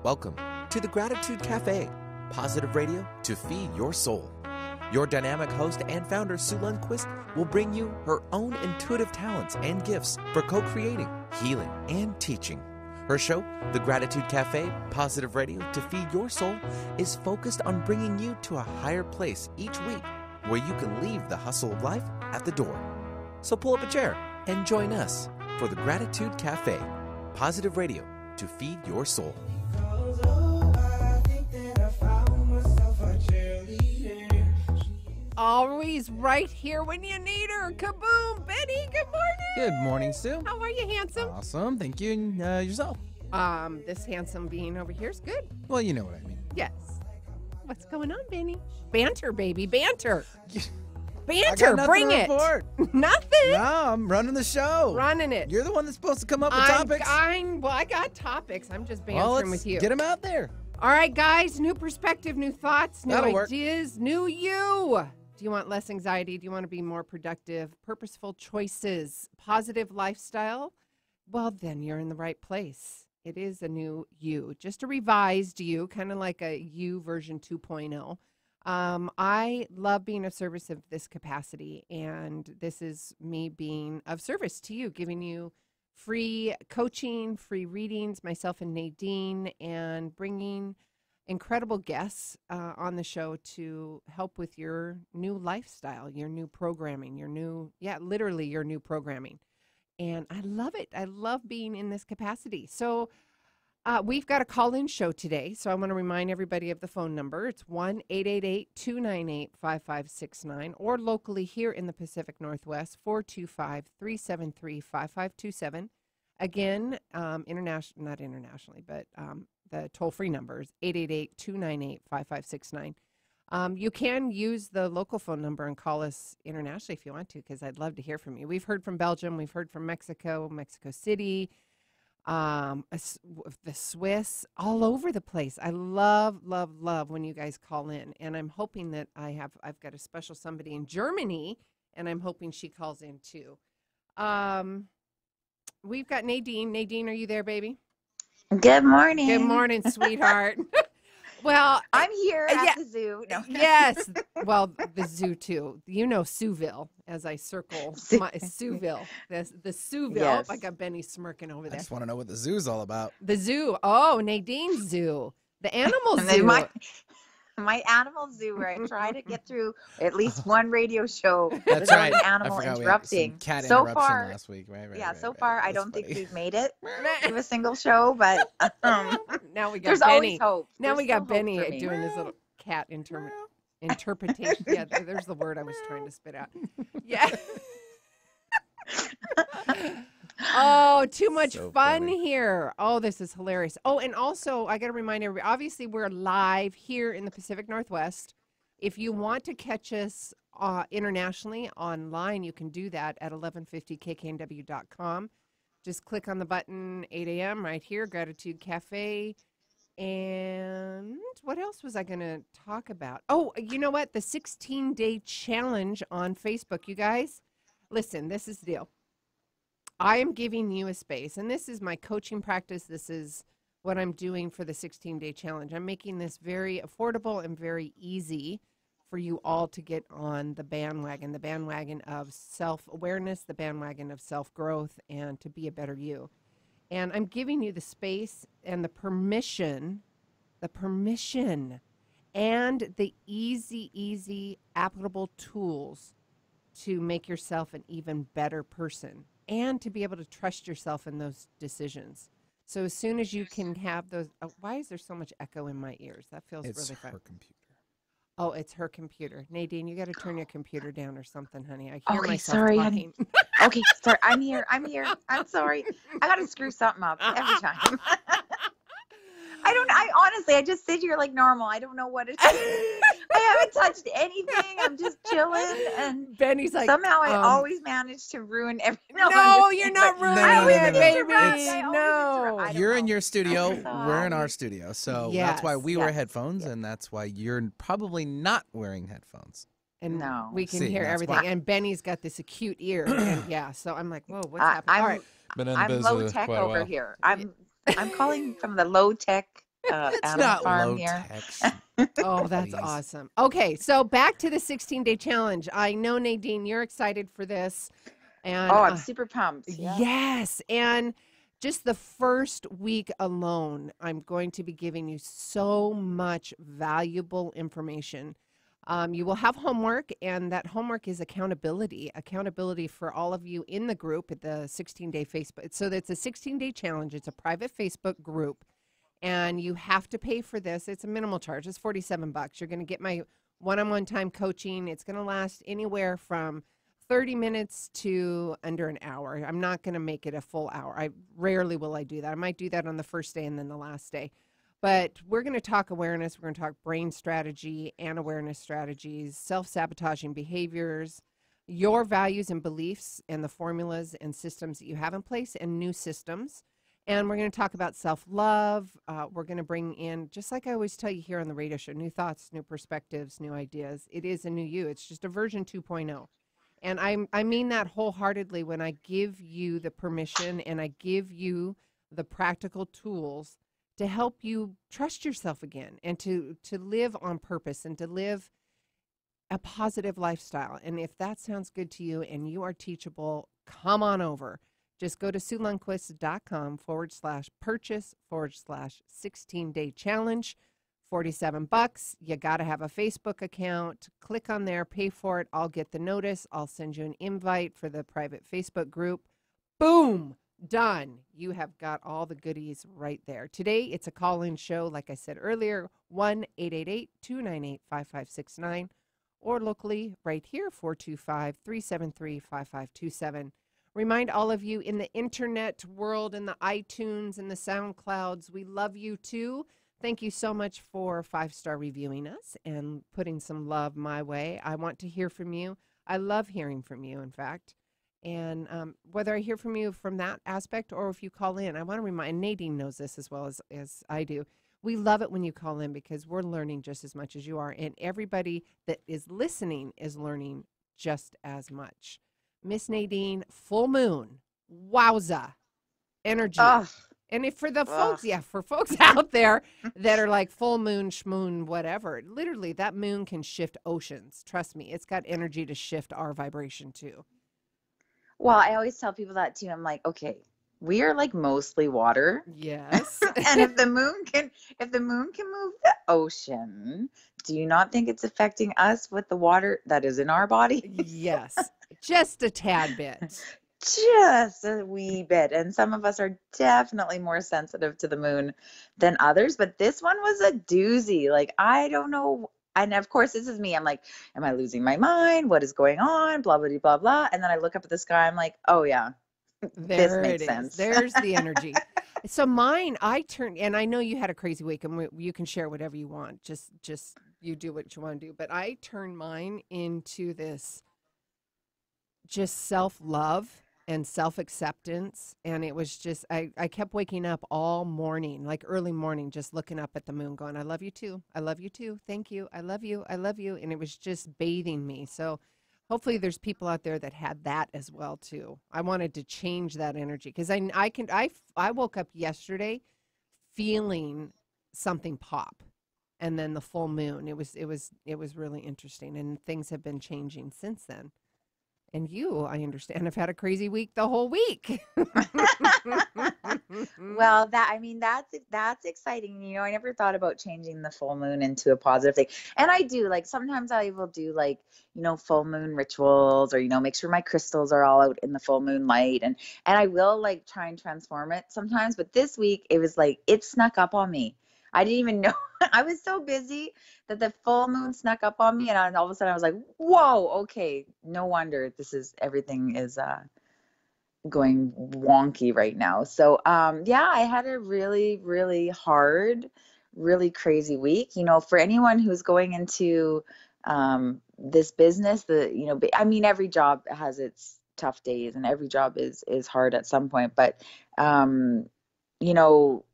Welcome to the Gratitude Cafe, positive radio to feed your soul. Your dynamic host and founder, Sue Lundquist, will bring you her own intuitive talents and gifts for co-creating, healing, and teaching. Her show, The Gratitude Cafe, positive radio to feed your soul, is focused on bringing you to a higher place each week where you can leave the hustle of life at the door. So pull up a chair and join us for The Gratitude Cafe, positive radio to feed your soul. Always right here when you need her. Kaboom, Benny, good morning. Good morning, Sue. How are you, handsome? Awesome, thank you. And yourself? This handsome being over here is good. Well, you know what I mean. Yes. What's going on, Benny? Banter, baby, banter. I Banter, got bring nothing it. to report. Nothing. No, I'm running the show. Running it. You're the one that's supposed to come up with topics. I got topics. I'm just bantering with you. Get them out there. All right, guys. New perspective, new thoughts, new That'll work. ideas, new you. Do you want less anxiety? Do you want to be more productive? Purposeful choices, positive lifestyle? Well, then you're in the right place. It is a new you, just a revised you, kind of like a you version 2.0. I love being of service of this capacity, and this is me being of service to you, giving you free coaching, free readings, myself and Nadine, and bringing incredible guests on the show to help with your new lifestyle, your new programming, literally your new programming. And I love it. I love being in this capacity. So we've got a call-in show today. So I want to remind everybody of the phone number. It's 1-888-298-5569, or locally here in the Pacific Northwest, 425-373-5527. Again, not internationally, but the toll-free number is 888-298-5569. You can use the local phone number and call us internationally if you want to, because I'd love to hear from you. We've heard from Belgium. We've heard from Mexico City, the Swiss, all over the place. I love, love, love when you guys call in. And I'm hoping that I've got a special somebody in Germany, and I'm hoping she calls in too. We've got Nadine. Nadine, are you there, baby? Good morning. Good morning, sweetheart. Well, I'm here at the zoo. No. Yes. Well, the zoo too. You know Sueville, as I circle my Sueville. The Sueville. Yes. I got Benny smirking over I there. just want to know what the zoo's all about. The zoo. Oh, Nadine's zoo. The animal And zoo. then my animal zoo, where I try to get through at least one radio show That's without right. an I animal forgot interrupting. We had some cat So interruption far, last week. Right, so far, I That's don't think funny. we've made it to a single show, but Now we got there's Benny. always hope. Now we There's got still hope Benny for me. doing his little cat interpretation. Yeah, there's the word I was trying to spit out. Yeah. Oh, too much So fun funny. here. Oh, this is hilarious. Oh, and also, I got to remind everybody, obviously, we're live here in the Pacific Northwest. If you want to catch us internationally online, you can do that at 1150kknw.com. Just click on the button, 8 a.m. right here, Gratitude Cafe. And what else was I going to talk about? Oh, you know what? The 16-day challenge on Facebook. You guys, listen, this is the deal. I am giving you a space, and this is my coaching practice. This is what I'm doing for the 16-day challenge. I'm making this very affordable and very easy for you all to get on the bandwagon of self-awareness, the bandwagon of self-growth, and to be a better you. And I'm giving you the space and the permission, and the easy applicable tools to make yourself an even better person and to be able to trust yourself in those decisions. So as soon as you can have those, why is there so much echo in my ears? That feels It's really fun. her computer. Oh, it's her computer. Nadine, you got to turn your computer down or something, honey. I hear Okay, myself sorry, talking. Okay, sorry. I'm here. I'm sorry. I got to screw something up every time. I honestly, I just sit here like normal. I don't know what it is. I haven't touched anything. I'm just chilling, and Benny's like, somehow I always manage to ruin everything. No, you're not ruining I always it, interrupt. baby. I always No. interrupt. I don't You're in know. your studio. I'm We're in our sorry. studio. So that's why we wear Yes. headphones, and that's why you're probably not wearing headphones. And No. we can See, hear that's everything. why. And Benny's got this acute ear. And yeah, so I'm like, whoa, what's happening? All right. Been in the I'm biz low tech quite a over while. here. I'm calling from the low tech It's animal not farm low here. tech. Oh, that's Please. awesome. Okay, so back to the 16-day challenge. I know, Nadine, you're excited for this. And Oh, I'm super pumped. Yeah. yes, and just the first week alone, I'm going to be giving you so much valuable information. You will have homework, and that homework is accountability for all of you in the group at the 16-day Facebook. So that's a 16-day challenge. It's a private Facebook group, and you have to pay for this. It's a minimal charge. It's $47. You're going to get my one-on-one time coaching. It's going to last anywhere from 30 minutes to under an hour. I'm not going to make it a full hour. I rarely will I do that. I might do that on the first day and then the last day. But we're going to talk awareness. We're going to talk brain strategy and awareness strategies, self-sabotaging behaviors, your values and beliefs, and the formulas and systems that you have in place, and new systems. And we're going to talk about self-love. We're going to bring in, just like I always tell you here on the radio show, new thoughts, new perspectives, new ideas. It is a new you. It's just a version 2.0. And I mean that wholeheartedly when I give you the permission and I give you the practical tools to help you trust yourself again and to live on purpose and to live a positive lifestyle. And if that sounds good to you and you are teachable, come on over. Just go to SueLundquist.com/purchase/16-day challenge. $47. You got to have a Facebook account. Click on there, pay for it. I'll get the notice. I'll send you an invite for the private Facebook group. Boom, done. You have got all the goodies right there. Today, it's a call-in show, like I said earlier, 1-888-298-5569, or locally right here, 425-373-5527. Remind all of you in the internet world, in the iTunes and the SoundClouds, we love you too. Thank you so much for 5-star reviewing us and putting some love my way. I want to hear from you. I love hearing from you, in fact. And whether I hear from you from that aspect or if you call in, I want to remind, Nadine knows this as well as I do. We love it when you call in because we're learning just as much as you are. And everybody that is listening is learning just as much. Miss Nadine, full moon. Wowza. Energy. Oh, And if for the folks, ugh. for folks out there that are like full moon, schmoon, whatever, literally that moon can shift oceans. Trust me, it's got energy to shift our vibration too. Well, I always tell people that too. I'm like, okay, we are like mostly water. Yes. And if the moon can move the ocean, do you not think it's affecting us with the water that is in our body? Yes. Just a tad bit. Just a wee bit. And some of us are definitely more sensitive to the moon than others, but this one was a doozy. Like, I don't know. And of course, this is me. I'm like, am I losing my mind? What is going on? Blah, blah, blah, blah, blah. And then I look up at the sky. I'm like, oh, yeah, this There makes it is. sense. There's the energy. So mine, I turned, and I know you had a crazy week, and you can share whatever you want. Just you do what you want to do. But I turned mine into this just self-love and self-acceptance. And it was just, I kept waking up all morning, like early morning, just looking up at the moon going, I love you too. I love you too. Thank you. I love you. I love you. And it was just bathing me. So hopefully there's people out there that had that as well too. I wanted to change that energy because I woke up yesterday feeling something pop. And then the full moon, it was really interesting. And things have been changing since then. And you, I understand, have had a crazy week the whole week. Well, that's exciting. You know, I never thought about changing the full moon into a positive thing. And I do, like, sometimes I will do, like, you know, full moon rituals, or, you know, make sure my crystals are all out in the full moon light. And I will, like, try and transform it sometimes. But this week it was like, it snuck up on me. I didn't even know. I was so busy that the full moon snuck up on me, and all of a sudden I was like, whoa, okay, no wonder everything is going wonky right now. So yeah, I had a really, really hard, really crazy week. You know, for anyone who's going into this business, I mean, every job has its tough days, and every job is hard at some point. But you know,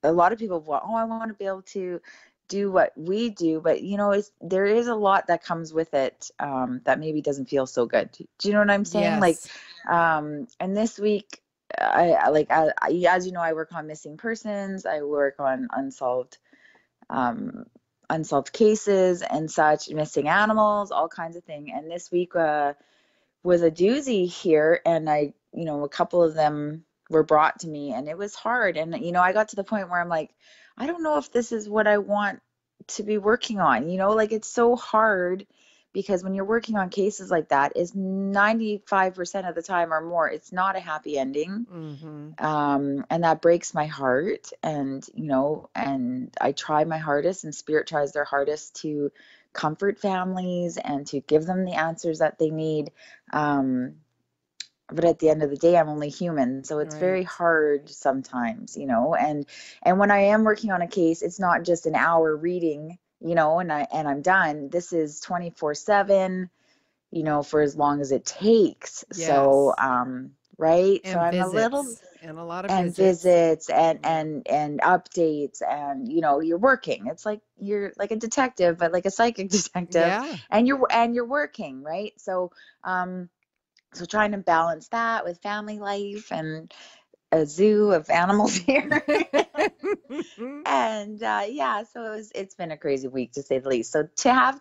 a lot of people want, I want to be able to do what we do, but you know, there is a lot that comes with it that maybe doesn't feel so good. Do you know what I'm saying? Yes. Like, and this week, as you know, I work on missing persons. I work on um, unsolved cases and such, missing animals, all kinds of things. And this week was a doozy here, and a couple of them were brought to me, and it was hard. And I got to the point where I'm like, I don't know if this is what I want to be working on. Like, it's so hard because when you're working on cases like that, is 95% of the time or more, it's not a happy ending. And that breaks my heart. And I try my hardest, and Spirit tries their hardest to comfort families and to give them the answers that they need. But at the end of the day, I'm only human, so it's very hard sometimes, and when I am working on a case, it's not just an hour reading, and I'm done. This is 24/7, for as long as it takes. Yes. So right, and so I'm visits. a little And a lot of and visits. and updates, and you're working. It's like you're like a detective, but like a psychic detective. Yeah. And you're working, right? So so trying to balance that with family life and a zoo of animals here. And so it's been a crazy week, to say the least. So to have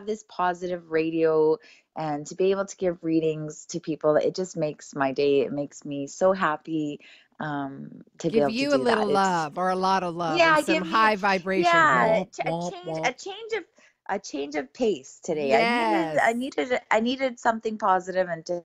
this positive radio and to be able to give readings to people, it just makes my day. It makes me so happy to be Give able you to a do little that. love, or a lot of love, Yeah, and some give me high vibration. yeah, Womp, womp, womp. a change of pace today. Yes. I needed something positive, and to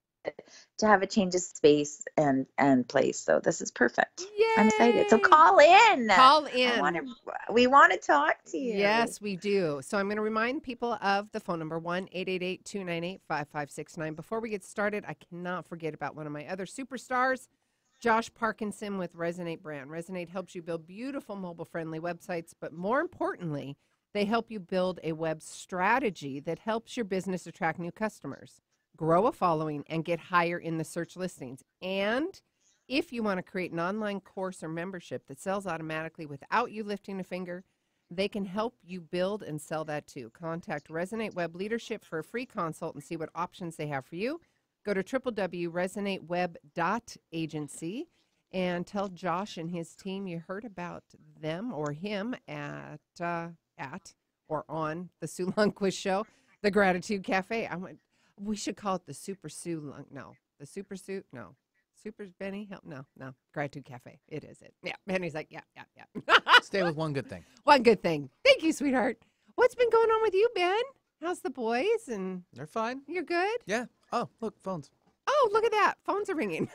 have a change of space and place. So this is perfect. I'm excited. So Yay. call in. Call in. We want to talk to you. Yes, we do. So I'm going to remind people of the phone number, 1-888-298-5569. Before we get started, I cannot forget about one of my other superstars, Josh Parkinson with Resonate Brand. Resonate helps you build beautiful mobile-friendly websites, but more importantly, they help you build a web strategy that helps your business attract new customers, grow a following, and get higher in the search listings. And if you want to create an online course or membership that sells automatically without you lifting a finger, they can help you build and sell that too. Contact Resonate Web Leadership for a free consult and see what options they have for you. Go to www.resonateweb.agency and tell Josh and his team you heard about them or him at or on the Sue Lundquist Show, the Gratitude Cafe. We should call it the Super Sue the Super Sue, Super Benny, no, Gratitude Cafe. It is it. Yeah, Benny's like, yeah. Stay with one good thing. One good thing. Thank you, sweetheart. What's been going on with you, Ben? How's the boys? And They're fine. you're good? Yeah. Oh, look, phones. Oh, look at that. Phones are ringing.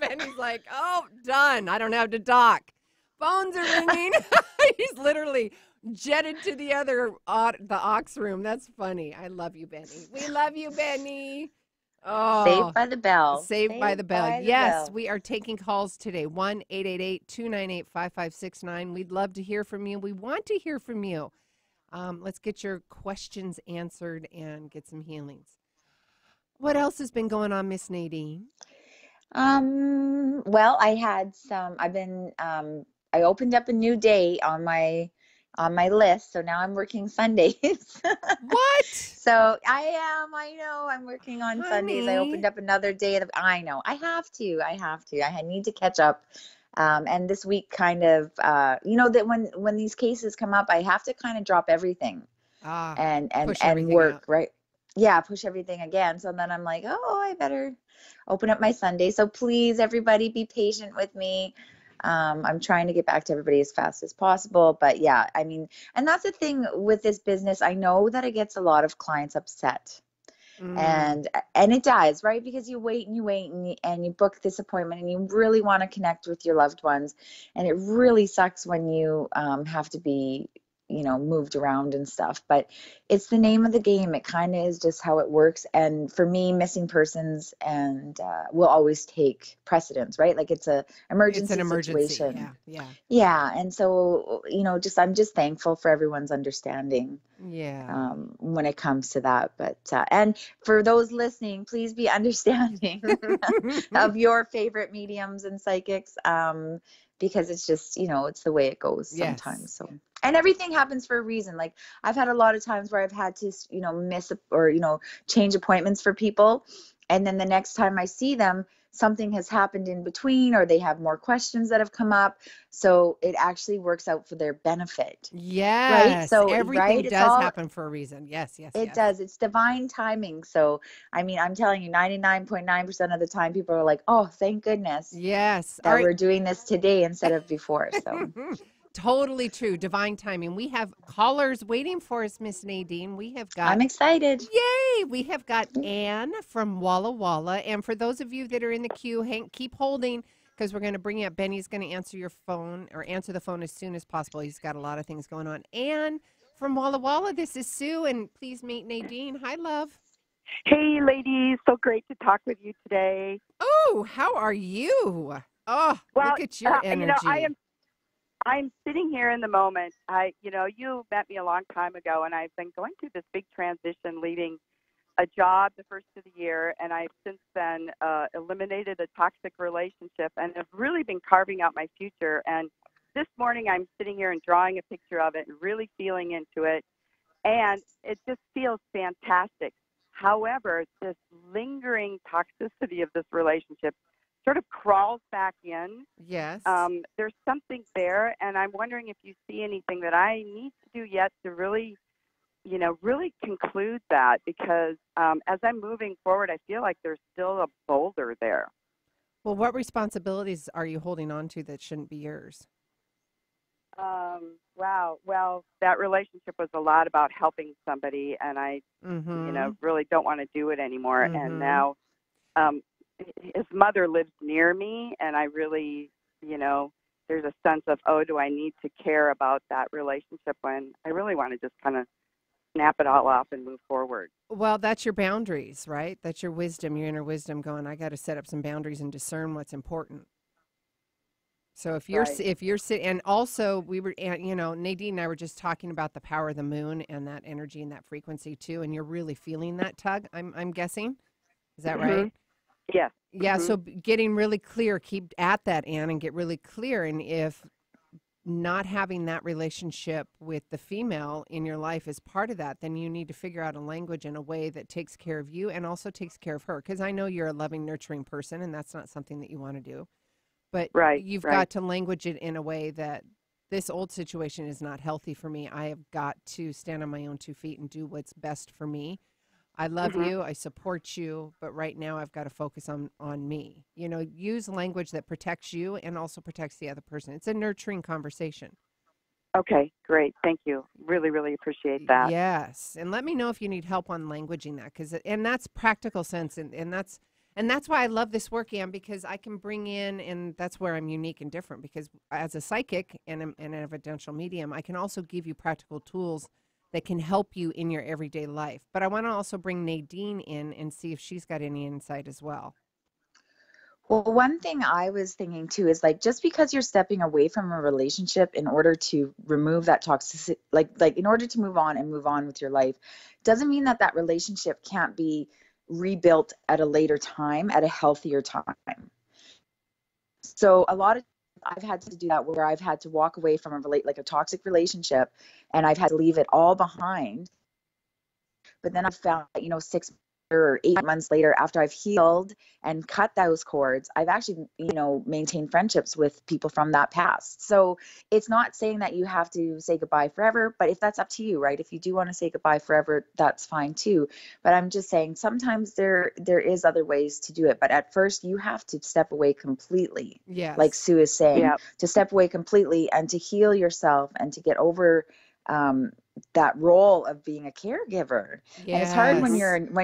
Benny's like, oh, done. I don't have to talk. Phones are ringing. He's literally jetted to the aux room. That's funny. I love you, Benny. We love you, Benny. Oh, Saved by the bell. Saved by the bell. Yes, we are taking calls today. 1-888-298-5569. We'd love to hear from you. We want to hear from you. Let's get your questions answered and get some healings. What else has been going on, Miss Nadine? Well, I opened up a new day on my list, so now I'm working Sundays. What? So I know I'm working on Sundays. I opened up another day. I know. I have to. I need to catch up. And this week kind of, that when these cases come up, I have to kind of drop everything and work, out. Right? Yeah, push everything again. So then I'm like, I better open up my Sunday. So please, everybody, be patient with me. I'm trying to get back to everybody as fast as possible. But yeah, I mean, and that's the thing with this business. I know that it gets a lot of clients upset. And it does, right? Because you wait and you book this appointment and you really want to connect with your loved ones. And it really sucks when you have to be, moved around and stuff. But it's the name of the game. It kind of is just how it works. And for me, missing persons and will always take precedence, right? Like it's an emergency situation. Yeah. And so, I'm just thankful for everyone's understanding. Yeah. When it comes to that. But and for those listening, please be understanding of your favorite mediums and psychics, because it's just, it's the way it goes sometimes. Yes. So, and everything happens for a reason. Like I've had a lot of times where I've had to, miss or, change appointments for people. And then the next time I see them, something has happened in between, or they have more questions that have come up. So it actually works out for their benefit. Right. Yes, So, everything right. It's does all, happen for a reason. Yes, yes, it yes. does. It's divine timing. So, I mean, I'm telling you, 99.9% of the time, people are like, oh, thank goodness Yes. All that right. we're doing this today instead of before. So, Totally true. Divine timing. We have callers waiting for us, Miss Nadine. We have got, I'm excited. yay! We have got Anne from Walla Walla. And for those of you that are in the queue, keep holding because we're going to bring you up. Benny's going to answer your phone or answer the phone as soon as possible. He's got a lot of things going on. Anne from Walla Walla, this is Sue. And please meet Nadine. Hi, love. Hey, ladies. So great to talk with you today. Oh, how are you? Oh, Well, look at your energy. I'm sitting here in the moment. You met me a long time ago, and I've been going through this big transition, leaving a job the first of the year, and I've since then eliminated a toxic relationship, and have really been carving out my future. And this morning, I'm sitting here and drawing a picture of it, and really feeling into it, and it just feels fantastic. However, this lingering toxicity of this relationship sort of crawls back in. Yes. There's something there, and I'm wondering if you see anything that I need to do yet to really, really conclude that, because as I'm moving forward, I feel like there's still a boulder there. Well, what responsibilities are you holding on to that shouldn't be yours? Wow. Well, that relationship was a lot about helping somebody, and I, really don't want to do it anymore. And now, his mother lives near me, and I really, there's a sense of, oh, do I need to care about that relationship when I really want to just kind of snap it all off and move forward? Well, that's your boundaries, right? That's your wisdom, your inner wisdom going, I got to set up some boundaries and discern what's important. So if you're sitting, and also we were, Nadine and I were just talking about the power of the moon and that energy and that frequency too, and you're really feeling that tug. I'm guessing, is that right? Yes. Yeah. So getting really clear, keep at that, Anne, and get really clear. And if not having that relationship with the female in your life is part of that, then you need to figure out a language in a way that takes care of you and also takes care of her. Because I know you're a loving, nurturing person, and that's not something that you want to do. But you've got to language it in a way that this old situation is not healthy for me. I have got to stand on my own 2 feet and do what's best for me. I love you. I support you. But right now I've got to focus on me. Use language that protects you and also protects the other person. It's a nurturing conversation. Okay, great. Thank you. Really, really appreciate that. Yes. And let me know if you need help on languaging that. And that's practical sense. And that's why I love this work, Anne, because I can bring in, and that's where I'm unique and different, because as a psychic and an evidential medium, I can also give you practical tools that can help you in your everyday life. But I want to also bring Nadine in and see if she's got any insight as well. Well, one thing I was thinking too is like, just because you're stepping away from a relationship in order to remove that toxicity, like in order to move on with your life, doesn't mean that relationship can't be rebuilt at a later time, at a healthier time. So a lot of I've had to do that, where I've had to walk away from a toxic relationship, and I've had to leave it all behind. But then I found, 6 or 8 months later, after I've healed and cut those cords, I've actually, maintained friendships with people from that past. So it's not saying that you have to say goodbye forever, but if that's up to you, right? If you do want to say goodbye forever, that's fine too. But I'm just saying sometimes there is other ways to do it. But at first you have to step away completely. Yes. Like Sue is saying, to step away completely and to heal yourself and to get over that role of being a caregiver. Yes. And it's hard when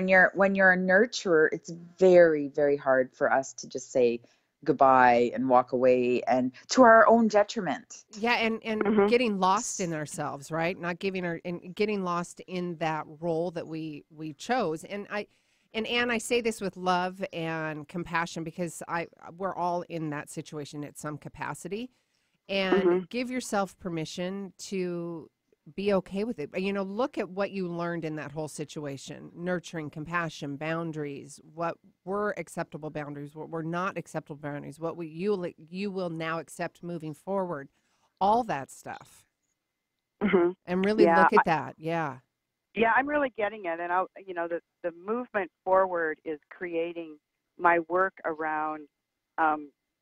you're a nurturer. It's very, very hard for us to just say goodbye and walk away, and to our own detriment. Yeah, and getting lost in ourselves, right? Not getting lost in that role that we chose. And Anne, I say this with love and compassion, because we're all in that situation at some capacity. And give yourself permission to be okay with it. Look at what you learned in that whole situation: nurturing, compassion, boundaries, what were acceptable boundaries, what were not acceptable boundaries, what you will now accept moving forward, all that stuff. And really look at that. Yeah, I'm really getting it. And the movement forward is creating my work around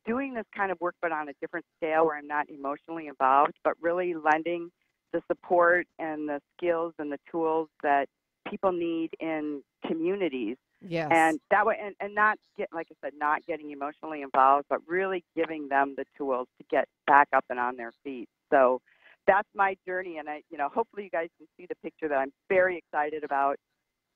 doing this kind of work, but on a different scale where I'm not emotionally involved, but really lending the support and the skills and the tools that people need in communities. Yes. And that way, and not get, like I said, not getting emotionally involved, but really giving them the tools to get back up and on their feet. So that's my journey. And hopefully you guys can see the picture that I'm very excited about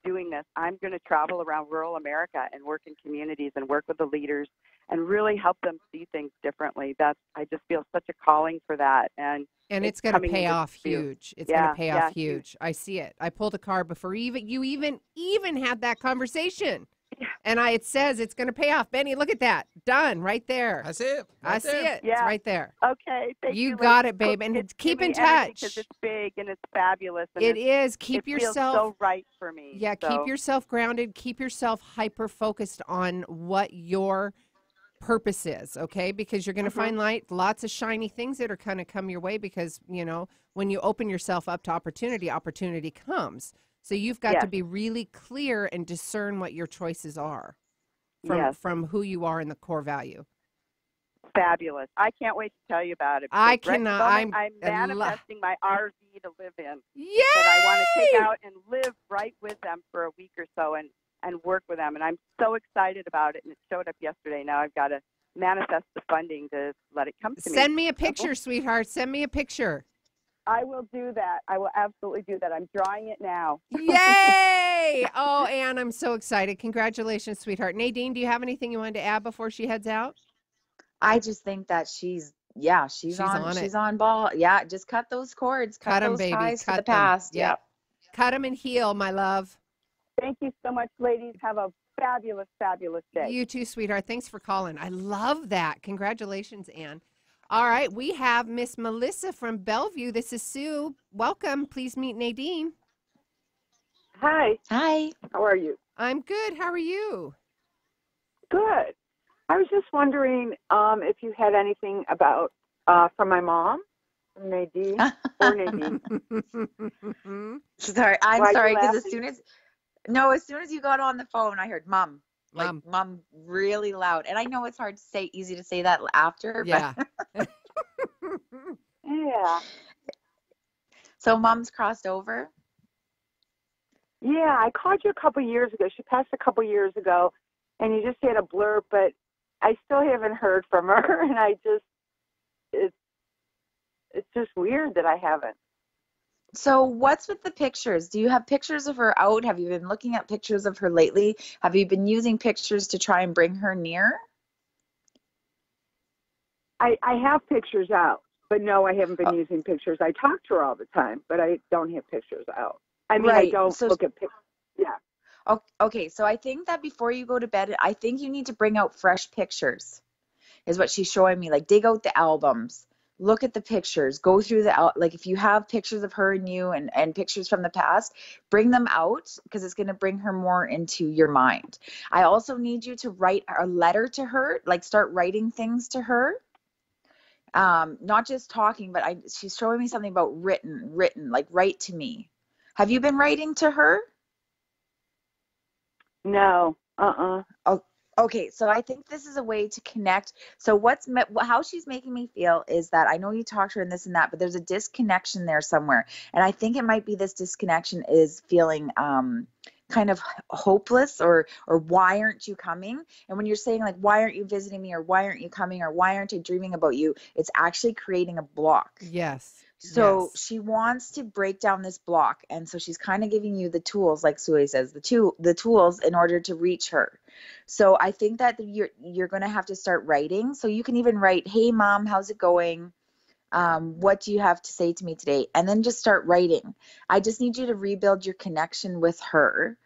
doing this. I'm going to travel around rural America and work in communities and work with the leaders and really help them see things differently. I just feel such a calling for that. And it's going to pay off huge. It's going to pay off huge. I see it. I pulled a card before you even had that conversation. Yeah. And it says it's going to pay off. Benny, look at that. Done right there. I see it. I see it. Yeah. It's right there. Okay. Thank you. You got it, babe. And keep in touch. Because it's big and it's fabulous. And it is. Keep yourself. Feels so right for me. Yeah. So. Keep yourself grounded. Keep yourself hyper focused on what your purpose is, okay? Because you're going to find lots of shiny things that are kind of come your way because, when you open yourself up to opportunity comes. So you've got to be really clear and discern what your choices are from who you are in the core value. Fabulous. I can't wait to tell you about it. I cannot. I'm manifesting my RV to live in. Yay! That I want to take out and live right with them for a week or so and work with them. And I'm so excited about it. And it showed up yesterday. Now I've got to manifest the funding to let it come to me. Send me a picture, sweetheart. Send me a picture. I will do that. I will absolutely do that. I'm drawing it now. Yay! Oh, Ann, I'm so excited. Congratulations, sweetheart. Nadine, do you have anything you wanted to add before she heads out? I just think that she's on ball. Yeah, just cut those cords. Cut those baby. ties cut to the past. Yep. Cut them and heal, my love. Thank you so much, ladies. Have a fabulous, fabulous day. You too, sweetheart. Thanks for calling. I love that. Congratulations, Ann. All right, we have Miss Melissa from Bellevue. This is Sue. Welcome. Please meet Nadine. Hi. Hi. How are you? I'm good. How are you? Good. I was just wondering if you had anything about from my mom, from Nadine, or Nadine. Sorry, I'm sorry because as soon as you got on the phone, I heard mom. Like mom really loud. And I know it's hard to say, easy to say that after. Yeah. But yeah. So mom's crossed over? Yeah, I called you a couple years ago. She passed a couple years ago, and you just had a blurb, but I still haven't heard from her, and it's just weird that I haven't. So what's with the pictures? Do you have pictures of her out? Have you been looking at pictures of her lately? Have you been using pictures to try and bring her near? I have pictures out, but no, I haven't been using pictures. I talk to her all the time, but I don't have pictures out. I mean, I don't look at pictures. Yeah. Okay, so I think that before you go to bed, I think you need to bring out fresh pictures, is what she's showing me. Like, dig out the albums. Look at the pictures, go through like if you have pictures of her and you and pictures from the past, bring them out because it's going to bring her more into your mind. I also need you to write a letter to her, like start writing things to her. Not just talking, but she's showing me something about written, like write to me. Have you been writing to her? No. Okay, so I think this is a way to connect. So how she's making me feel is that I know you talked to her and this and that, but there's a disconnection there somewhere. And I think it might be this disconnection is feeling kind of hopeless or why aren't you coming? And when you're saying like, why aren't you visiting me or why aren't you coming or why aren't I dreaming about you? It's actually creating a block. Yes. So she wants to break down this block. And so she's kind of giving you the tools, like Sue says, the tools in order to reach her. So I think that you're going to have to start writing. So you can even write, hey, mom, how's it going? What do you have to say to me today? And then just start writing. I just need you to rebuild your connection with her.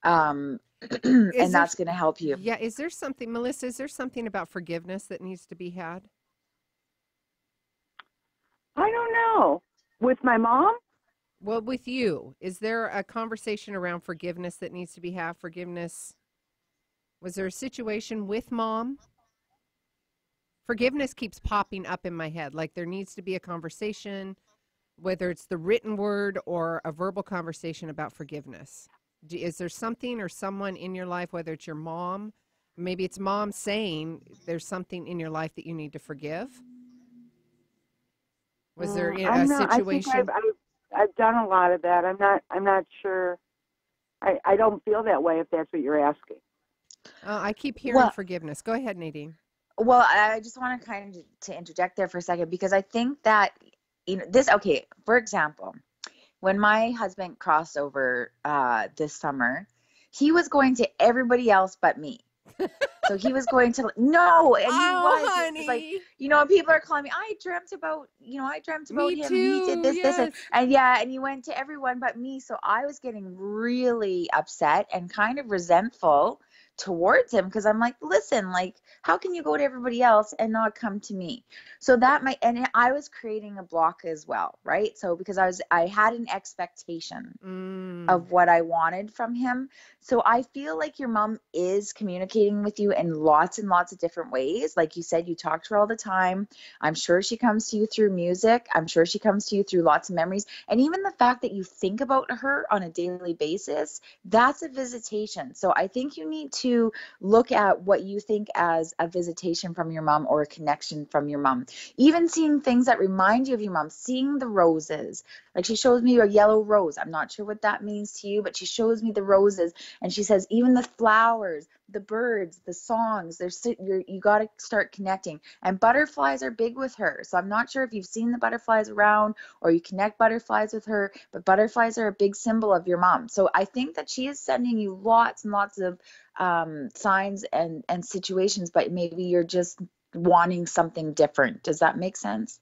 And that's going to help you. Yeah. Is there something, Melissa, is there something about forgiveness that needs to be had? I don't know. With my mom? Well, with you. Is there a conversation around forgiveness that needs to be had? Forgiveness. Was there a situation with mom? Forgiveness keeps popping up in my head. Like there needs to be a conversation, whether it's the written word or a verbal conversation about forgiveness. Is there something or someone in your life, whether it's your mom Maybe it's mom saying there's something in your life that you need to forgive. Was there a I'm not. I think situation? I've done a lot of that. I'm not sure. I don't feel that way if that's what you're asking. I keep hearing Well, forgiveness. Go ahead, Nadine. well, I just want to kind of to interject there for a second because I think that this. Okay, for example, when my husband crossed over this summer, he was going to everybody else but me. So he was going to no, and he was like, Honey. people are calling me. I dreamt about Me him, and he did too. this, Yes. and yeah, and he went to everyone but me. So I was getting really upset and kind of resentful towards him because I'm like, listen, like, how can you go to everybody else and not come to me? So that might, and I was creating a block as well, right? So because I had an expectation of what I wanted from him. So I feel like your mom is communicating with you in lots and lots of different ways. Like you said, you talk to her all the time. I'm sure she comes to you through music. I'm sure she comes to you through lots of memories. And even the fact that you think about her on a daily basis, that's a visitation. So I think you need to look at what you think as a visitation from your mom or a connection from your mom. Even seeing things that remind you of your mom, seeing the roses. Like she shows me a yellow rose. I'm not sure what that means to you, but she shows me the roses and she says, even the flowers, the birds, the songs, you got to start connecting. And butterflies are big with her. So I'm not sure if you've seen the butterflies around or you connect butterflies with her, but butterflies are a big symbol of your mom. So I think that she is sending you lots and lots of signs and situations, but maybe you're just wanting something different. Does that make sense?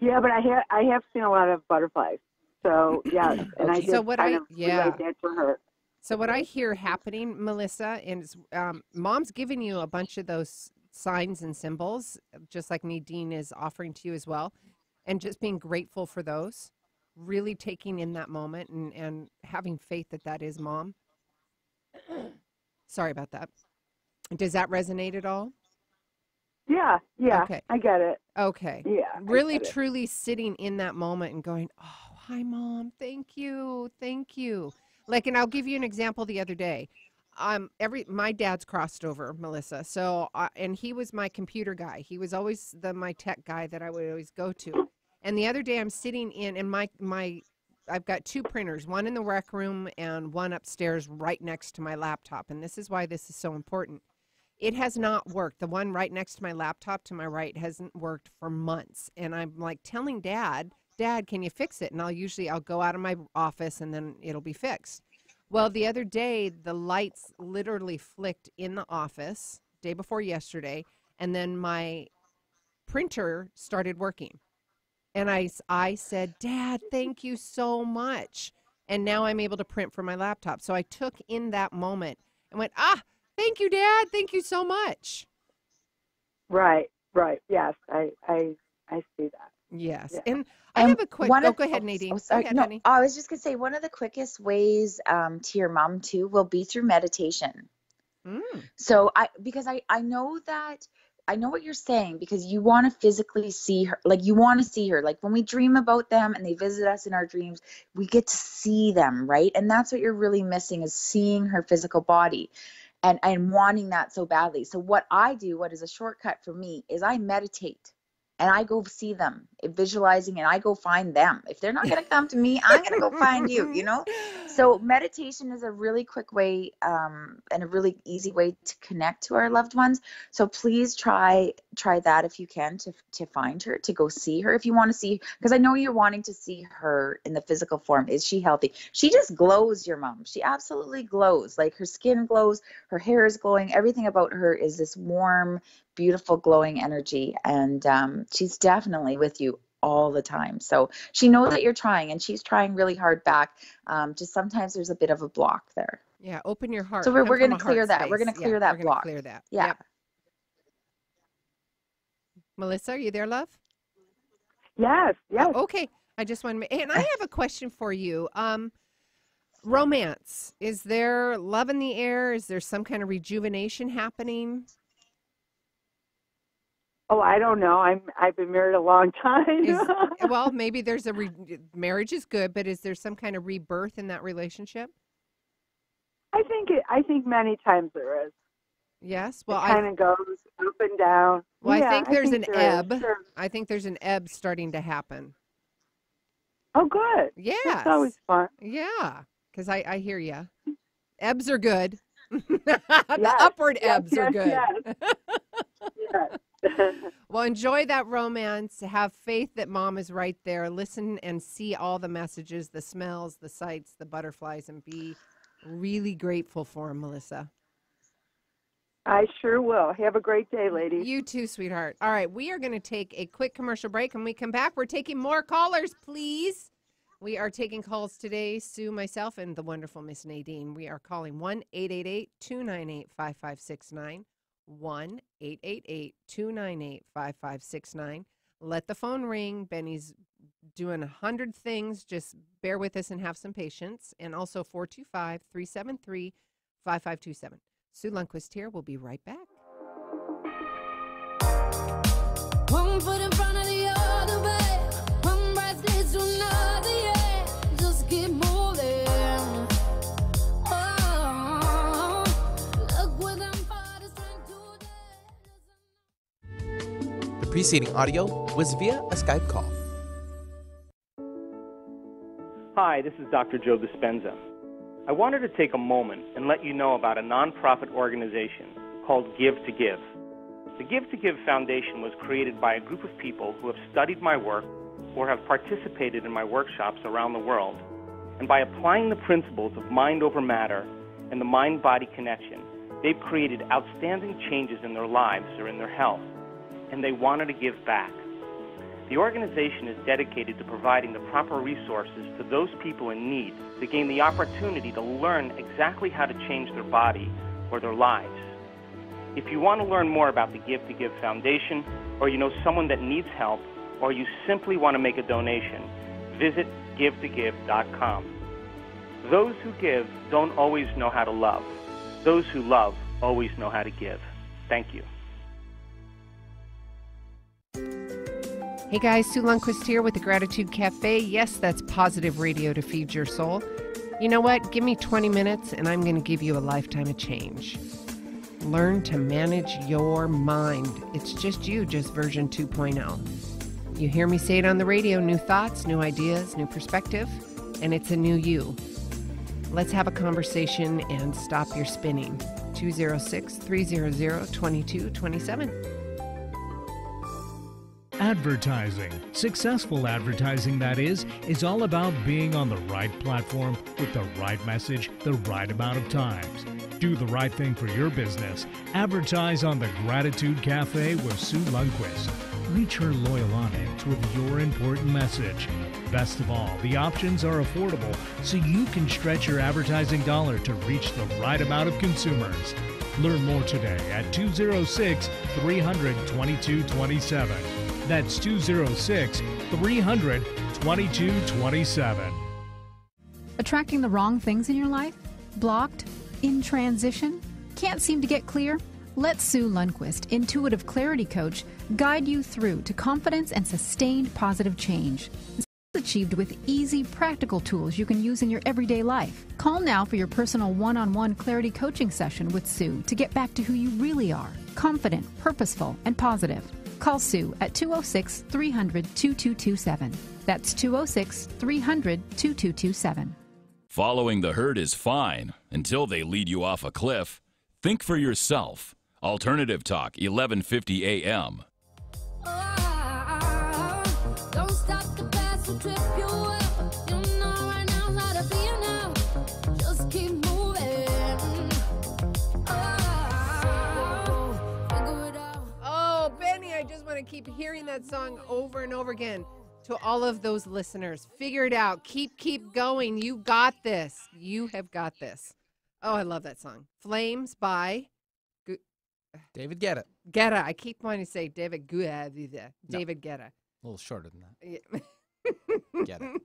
Yeah, but I have seen a lot of butterflies. So yeah, and I Okay. did So what kind I of yeah. relate that to her. So what I hear happening, Melissa, is mom's giving you a bunch of those signs and symbols, just like Nadine is offering to you as well, and just being grateful for those, really taking in that moment and having faith that that is mom. Sorry about that. Does that resonate at all? Yeah, Okay. I get it. Okay. Yeah, Really, I get it. truly sitting in that moment and going, oh, hi, mom. Thank you. Thank you. Like, and I'll give you an example the other day. My dad's crossed over, Melissa. So, and he was my computer guy. He was always my tech guy that I would always go to. And the other day I'm sitting in, and I've got two printers, one in the rec room and one upstairs right next to my laptop. And this is why this is so important. It has not worked. The one right next to my laptop to my right hasn't worked for months. And I'm like telling Dad, can you fix it? And I'll go out of my office and then it'll be fixed. Well, the other day, the lights literally flicked in the office, day before yesterday, and then my printer started working. And I said, Dad, thank you so much. And now I'm able to print from my laptop. So I took in that moment and went, thank you, Dad. Thank you so much. Right. Yes, I see that. Yes. Yeah. And I have a quick, go ahead, Nadine. Sorry. Go ahead, No, honey. I was just going to say one of the quickest ways to your mom too will be through meditation. So because I know that I know what you're saying because you want to physically see her, like you want to see her. Like when we dream about them and they visit us in our dreams, we get to see them, right? And that's what you're really missing is seeing her physical body and wanting that so badly. So what is a shortcut for me is I meditate and I go see them, visualizing, and I go find them. If they're not going to come to me, I'm going to go find you, you know? So meditation is a really quick way and a really easy way to connect to our loved ones. So please try that if you can to find her, to go see her if you want to see, because I know you're wanting to see her in the physical form. Is she healthy? She just glows, your mom. She absolutely glows. Like her skin glows, her hair is glowing. Everything about her is this warm, beautiful, glowing energy. And she's definitely with you all the time. So she knows that you're trying and she's trying really hard back. Just sometimes there's a bit of a block there. Yeah. Open your heart. So we're going to clear that. We're going to clear that block. Clear that. Yeah. Yep. Melissa, are you there, love? Yes. Oh, okay. I just want to, and I have a question for you. Romance. Is there love in the air? Is there some kind of rejuvenation happening? Oh, I don't know. I've been married a long time. Well, maybe there's marriage is good, but is there some kind of rebirth in that relationship? I think many times there is. Yes. Well, it kind of goes up and down. Well, yeah, I think there's an there ebb. is, sure. I think there's an ebb starting to happen. Oh, good. Yes. That's always fun. Yeah, because I hear you. Ebbs are good. The Yes, upward yes, ebbs are good. Yes. Well, enjoy that romance. Have faith that mom is right there. Listen and see all the messages, the smells, the sights, the butterflies, and be really grateful for them, Melissa. I sure will. Have a great day, ladies. You too, sweetheart. All right, we are going to take a quick commercial break. When we come back, we're taking more callers, please. We are taking calls today, Sue, myself, and the wonderful Miss Nadine. We are calling 1-888-298-5569, 1-888-298-5569. Let the phone ring. Benny's doing 100 things. Just bear with us and have some patience. And also 425-373-5527. Sue Lundquist here. We'll be right back. One foot in front of the other way. One breath leads to another, yeah. Just keep moving. Oh, look where them parties went today. The preceding audio was via a Skype call. Hi, this is Dr. Joe Dispenza. I wanted to take a moment and let you know about a nonprofit organization called Give to Give. The Give to Give Foundation was created by a group of people who have studied my work or have participated in my workshops around the world. And by applying the principles of mind over matter and the mind-body connection, they've created outstanding changes in their lives or in their health, and they wanted to give back. The organization is dedicated to providing the proper resources to those people in need to gain the opportunity to learn exactly how to change their body or their lives. If you want to learn more about the Give to Give Foundation, or you know someone that needs help, or you simply want to make a donation, visit givetogive.com. Those who give don't always know how to love. Those who love always know how to give. Thank you. Hey guys, Sue Lundquist here with the Gratitude Cafe. Yes, that's positive radio to feed your soul. You know what? Give me 20 minutes and I'm going to give you a lifetime of change. Learn to manage your mind. It's just you, just version 2.0. You hear me say it on the radio, new thoughts, new ideas, new perspective, and it's a new you. Let's have a conversation and stop your spinning. 206-300-2227. Advertising, successful advertising that is all about being on the right platform with the right message the right amount of times. Do the right thing for your business. Advertise on the Gratitude Cafe with Sue Lundquist. Reach her loyal audience with your important message. Best of all, the options are affordable, so you can stretch your advertising dollar to reach the right amount of consumers. Learn more today at 206-300-2227. That's 206-300-2227. Attracting the wrong things in your life? Blocked? In transition? Can't seem to get clear? Let Sue Lundquist, intuitive clarity coach, guide you through to confidence and sustained positive change. This is achieved with easy, practical tools you can use in your everyday life. Call now for your personal one-on-one clarity coaching session with Sue to get back to who you really are, confident, purposeful, and positive. Call Sue at 206-300-2227. That's 206-300-2227. Following the herd is fine until they lead you off a cliff. Think for yourself. Alternative Talk, 1150 AM. Don't stop the past will trip you up. You know right now how to be now. Just keep moving. Figure it out. Oh, Benny, I just want to keep hearing that song over and over again. To all of those listeners, figure it out. Keep going. You got this. You have got this. Oh, I love that song. Flames by David Guetta. Guetta. I keep wanting to say David Guetta. David Guetta. A little shorter than that. Yeah. Guetta.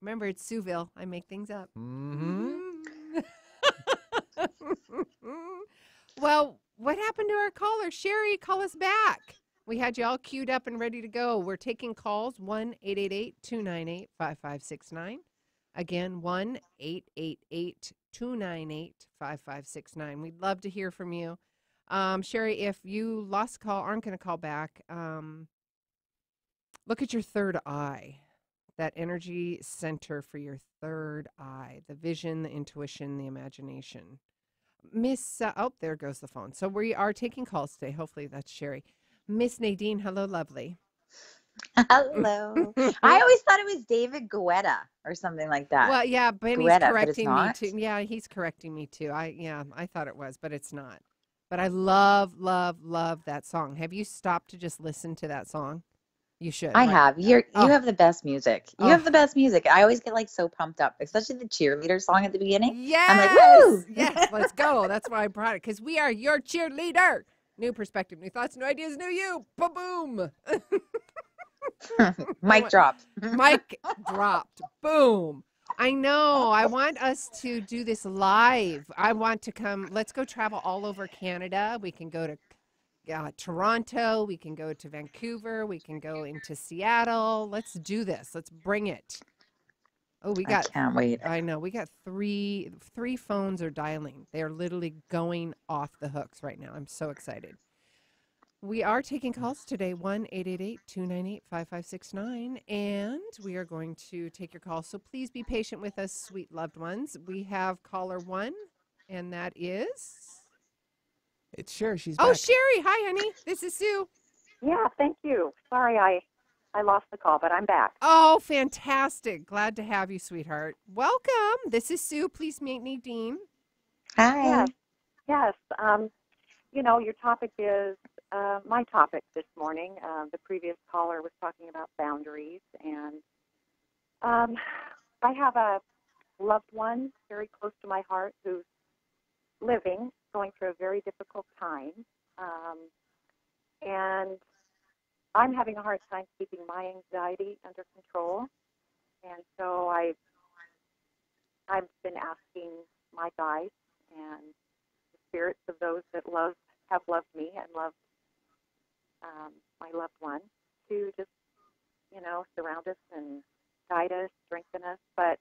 Remember, it's Sueville. I make things up. Mm-hmm. Well, what happened to our caller? Sherry, call us back. We had you all queued up and ready to go. We're taking calls, 1-888-298-5569. Again, 1-888-298-5569. We'd love to hear from you. Sherry, if you lost call, aren't going to call back, look at your third eye, that energy center for your third eye, the vision, the intuition, the imagination. Miss, there goes the phone. So we are taking calls today. Hopefully that's Sherry. Miss Nadine, hello, lovely. Hello. I always thought it was David Guetta or something like that. Well, yeah, Benny's Guetta, but it's correcting me not? too. Yeah, he's correcting me too. I thought it was, but it's not. But I love, love, love that song. Have you stopped to just listen to that song? You should. I right? have. You Oh. have the best music. You Oh. have the best music. I always get like so pumped up, especially the cheerleader song at the beginning. Yes. I'm like, woo! Yes, let's go. That's why I brought it, because we are your cheerleader. New perspective, new thoughts, new ideas, new you. Ba-boom. Mic drop. Mic dropped. Boom. I know. I want us to do this live. I want to come. Let's go travel all over Canada. We can go to Toronto. We can go to Vancouver. We can go into Seattle. Let's do this. Let's bring it. Oh, I can't wait. I know. We got three phones are dialing. They're literally going off the hooks right now. I'm so excited. We are taking calls today, 1-888-298-5569, and we are going to take your call. So please be patient with us, sweet loved ones. We have caller 1, and that is... It's Sherry. She's Oh, back. Sherry. Hi, honey. This is Sue. Yeah, thank you. Sorry I lost the call, but I'm back. Oh, fantastic. Glad to have you, sweetheart. Welcome. This is Sue. Please meet Nadine. Hi. Yes. Your topic is my topic this morning. The previous caller was talking about boundaries, and I have a loved one very close to my heart who's going through a very difficult time, and I'm having a hard time keeping my anxiety under control, and so I've been asking my guides and the spirits of those that have loved me and loved my loved one to just, surround us and guide us, strengthen us. But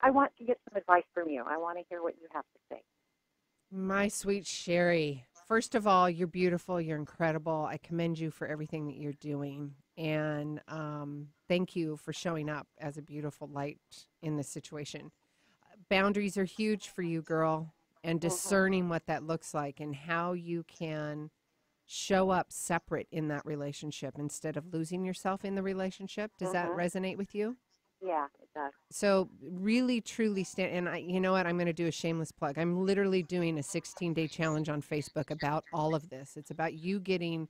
I want to get some advice from you. I want to hear what you have to say. My sweet Sherry, first of all, you're beautiful. You're incredible. I commend you for everything that you're doing. And thank you for showing up as a beautiful light in this situation. Boundaries are huge for you, girl, and discerning what that looks like and how you can show up separate in that relationship instead of losing yourself in the relationship. Does that resonate with you? Yeah, it does. So really, truly stand. And you know what? I'm going to do a shameless plug. I'm literally doing a 16-day challenge on Facebook about all of this. It's about you getting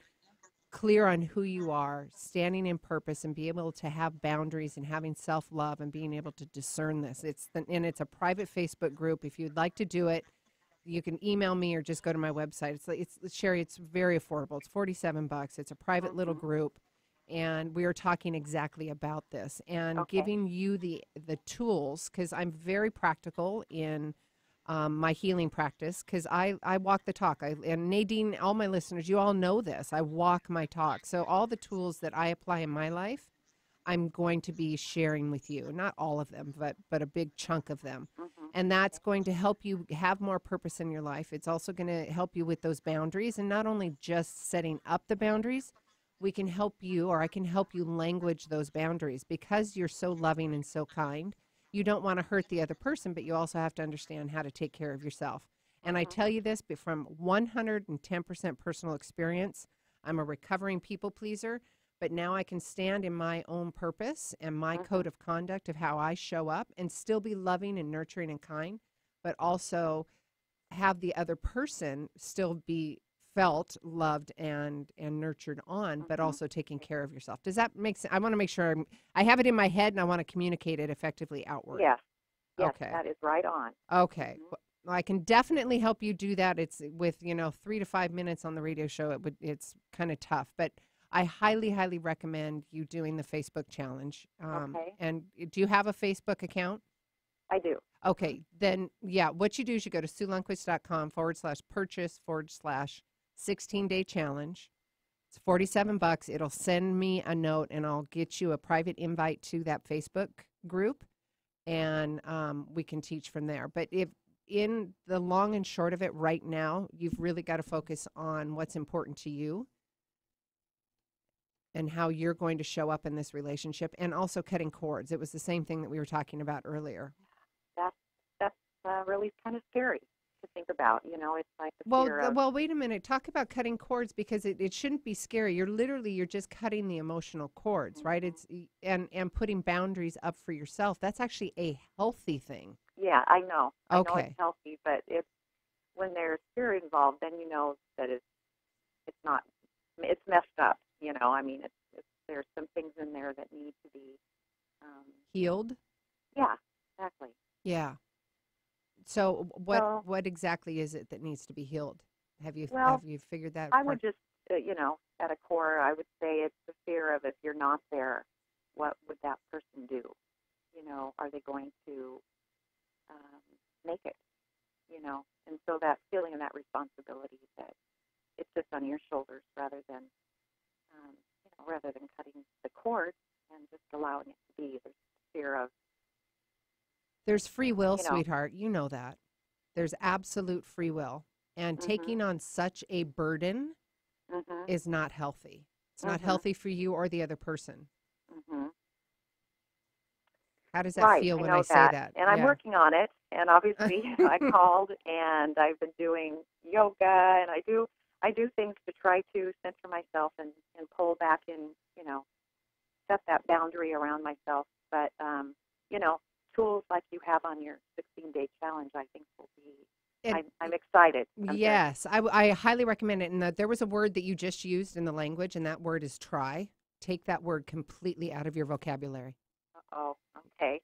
clear on who you are, standing in purpose, and be able to have boundaries and having self-love and being able to discern this. And it's a private Facebook group. If you'd like to do it, you can email me or just go to my website. It's Sherry. It's very affordable. It's $47. It's a private little group. And we are talking exactly about this and giving you the tools, because I'm very practical in my healing practice, because I walk the talk. And Nadine, all my listeners, you all know this. I walk my talk. So all the tools that I apply in my life, I'm going to be sharing with you. Not all of them, but a big chunk of them. And that's going to help you have more purpose in your life. It's also going to help you with those boundaries, and not only just setting up the boundaries, we can help you, or I can help you language those boundaries, because you're so loving and so kind. You don't want to hurt the other person, but you also have to understand how to take care of yourself. And I tell you this from 110% personal experience. I'm a recovering people pleaser, but now I can stand in my own purpose and my code of conduct of how I show up and still be loving and nurturing and kind, but also have the other person still be felt, loved, and nurtured on, but also taking care of yourself. Does that make sense? I want to make sure I have it in my head, and I want to communicate it effectively outward. Yes. Yes, okay. That is right on. Okay. Well, I can definitely help you do that. It's with 3 to 5 minutes on the radio show. It's kind of tough, but I highly, highly recommend you doing the Facebook challenge. And do you have a Facebook account? I do. Okay. Then, what you do is you go to SueLundquist.com/purchase/16-day challenge. It's $47. It'll send me a note, and I'll get you a private invite to that Facebook group. and we can teach from there. But if in the long and short of it right now, you've really got to focus on what's important to you and how you're going to show up in this relationship, and also cutting cords. It was the same thing that we were talking about earlier. That's really kind of scary to think about. It's like the fear of... Well, wait a minute. Talk about cutting cords, because it shouldn't be scary. You're just cutting the emotional cords, right? It's and putting boundaries up for yourself. That's actually a healthy thing. Yeah, I know. Okay. I know it's healthy, but when there's spirit involved, then you know that it's not. It's messed up. I mean, there's some things in there that need to be healed. Yeah, exactly. Yeah. So what exactly is it that needs to be healed? Have you figured that? I would just at a core, I would say it's the fear of, if you're not there, what would that person do? Are they going to make it? And so that feeling and that responsibility, that it's just on your shoulders rather than cutting the cord and just allowing it to be. There's fear of... There's free will, sweetheart. You know that. There's absolute free will. And taking on such a burden is not healthy. It's not healthy for you or the other person. How does that feel when I say that? And I'm working on it. And obviously I called, and I've been doing yoga, and I do things to try to center myself and pull back in, set that boundary around myself. But, tools like you have on your 16-day challenge, I think will be, I'm excited. Yes, I highly recommend it. And there was a word that you just used in the language, and that word is try. Take that word completely out of your vocabulary. Oh, okay.